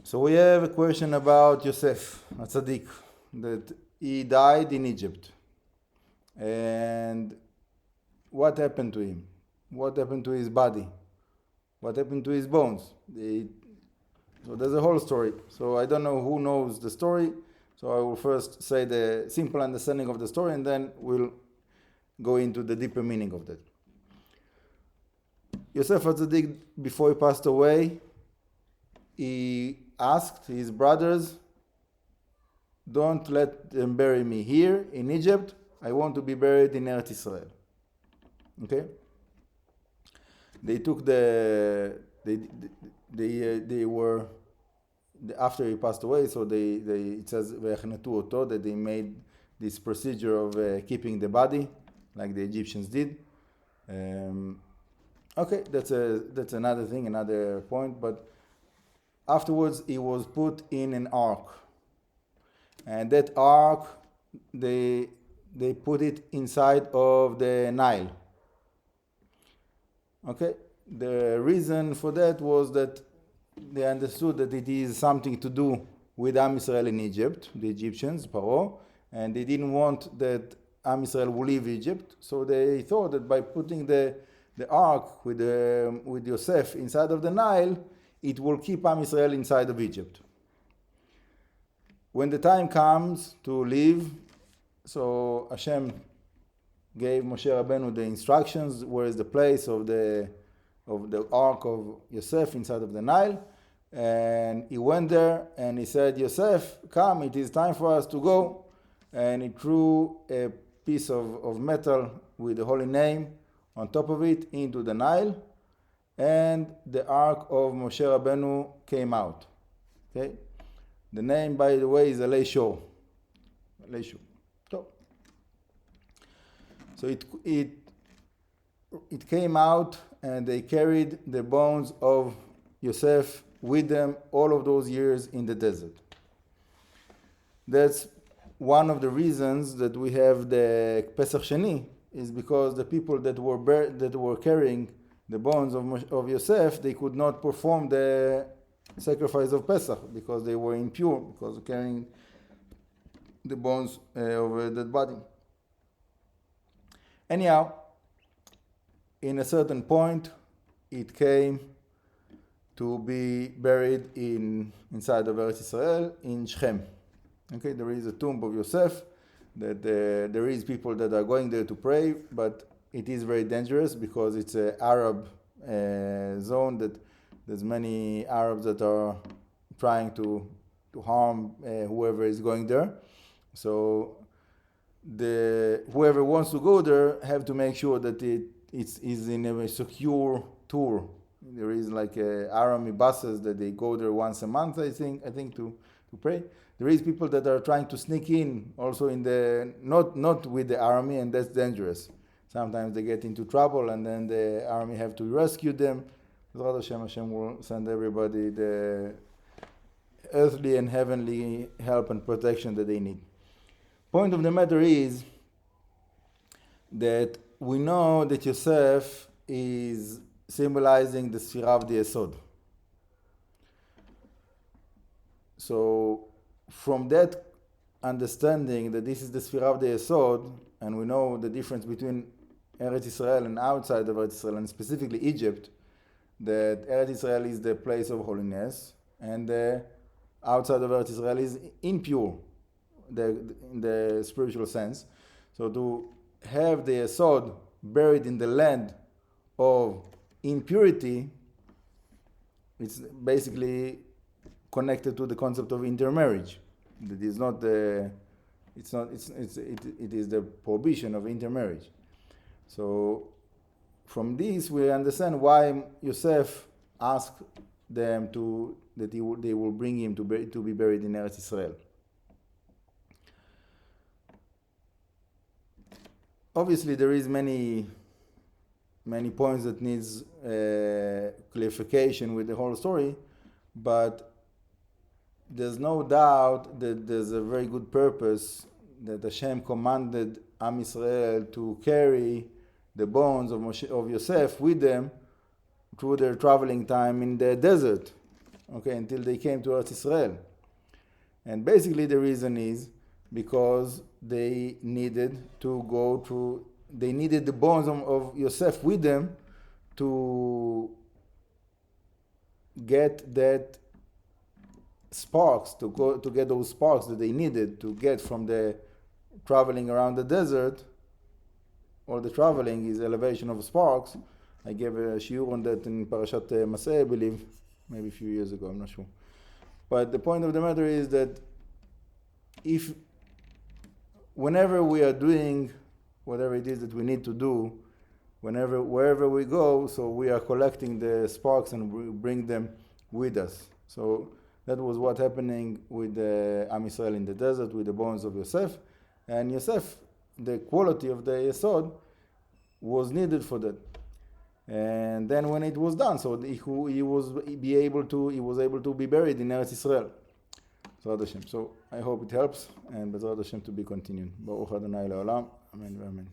So we have a question about Yosef Hatzadik, that he died in Egypt. And what happened to him? What happened to his body? What happened to his bones? So there's a whole story. So I don't know who knows the story. So I will first say the simple understanding of the story, and then we'll go into the deeper meaning of that. Yosef Hatzadik, before he passed away, he asked his brothers, don't let them bury me here in Egypt. I want to be buried in Eretz Israel. Okay? They took they were, after he passed away, so it says that they made this procedure of keeping the body, like the Egyptians did. Okay, that's another thing, another point. But afterwards, he was put in an ark, and that ark they put it inside of the Nile. Okay, the reason for that was that they understood that it is something to do with Am Israel in Egypt, the Egyptians, Paro, and they didn't want that Am Israel will leave Egypt, so they thought that by putting the ark with Yosef inside of the Nile, it will keep Am Israel inside of Egypt. When the time comes to leave, so Hashem gave Moshe Rabbeinu the instructions, where is the place of the ark of Yosef inside of the Nile, and he went there and he said, Yosef, come, it is time for us to go. And he threw a piece of metal with the holy name on top of it into the Nile, and the ark of Moshe Rabbeinu came out. Okay, the name, by the way, is Alei Shor. So it came out, and they carried the bones of Yosef with them all of those years in the desert. That's one of the reasons that we have the Pesach Sheni, is because the people that were carrying the bones of Yosef, they could not perform the sacrifice of Pesach because they were impure, because of carrying the bones of that body. Anyhow, in a certain point, it came to be buried inside of Eretz Israel in Shechem. Okay, there is a tomb of Yosef, that there is people that are going there to pray, but it is very dangerous because it's an Arab zone, that there's many Arabs that are trying to harm whoever is going there. So whoever wants to go there have to make sure that it is in a secure tour. There is like army buses that they go there once a month, I think to pray. There is people that are trying to sneak in also in the not with the army, and that's dangerous. Sometimes they get into trouble, and then the army have to rescue them. Hashem will send everybody the earthly and heavenly help and protection that they need. Point of the matter is that we know that Yosef is symbolizing the Sfira of the Yesod. So from that understanding that this is the Sfira of the Yesod, and we know the difference between Eretz Israel and outside of Eretz Israel, and specifically Egypt, that Eretz Israel is the place of holiness, and outside of Eretz Israel is impure, in the spiritual sense. So to have the Yesod buried in the land of impurity, it's basically connected to the concept of intermarriage. It is not it is the prohibition of intermarriage. So from this we understand why Yosef asked them they will bring him to be buried in Eretz Israel. Obviously, there is many points that needs clarification with the whole story, but there's no doubt that there's a very good purpose that Hashem commanded Am Yisrael to carry the bones of Yosef with them through their traveling time in the desert. okay, until they came to Eretz Israel. And basically the reason is because they needed the bones of Yosef with them to get that sparks, to get those sparks that they needed to get from the traveling around the desert. All the traveling is elevation of sparks. I gave a shiur on that in Parashat Maseh, I believe, maybe a few years ago, I'm not sure. But the point of the matter is that whenever we are doing whatever it is that we need to do, wherever we go, so we are collecting the sparks and we bring them with us. So that was what happening with the Am Yisrael in the desert with the bones of Yosef. And Yosef, the quality of the Yesod was needed for that. And then when it was done, so he was able to be buried in Eretz Israel. B'ezrat Hashem. So I hope it helps, and B'ezrat Hashem to be continued. Baruch Adonai Le'olam. Amen. Amen.